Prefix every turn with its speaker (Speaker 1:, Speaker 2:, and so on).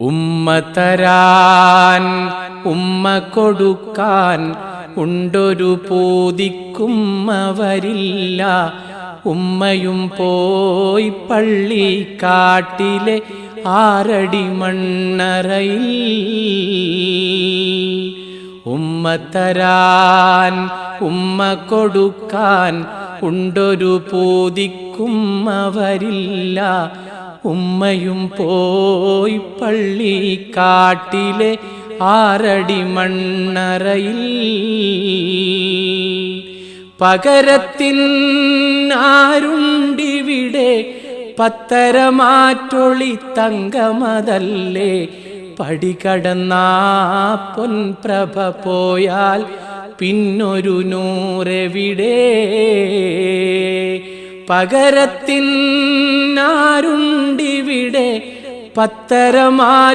Speaker 1: ഉമ്മ തരാൻ ഉമ്മ കൊടുക്കാൻ ഉണ്ടൊരു പൂതിക്കുമ്മ വരില്ല. ഉമ്മയും പോയി പള്ളിക്കാട്ടിലെ ആറടി മണ്ണറയിൽ. ഉമ്മ തരാൻ ഉമ്മ കൊടുക്കാൻ ഉണ്ടൊരു പൂതിക്കുമ്മ വരില്ല. ഉമ്മയും പോയി പള്ളിക്കാട്ടിലെ ആറടി മണ്ണറയിൽ. പകരത്തിനാരുണ്ടിവിടെ പത്തരമാറ്റൊളി തങ്കമതല്ലേ. പടികടന്നാ പൊൻപ്രഭ പോയാൽ പിന്നൊരു നൂറെവിടെ. പകരത്തിനാരുണ്ടിവിടെ പത്തരമാ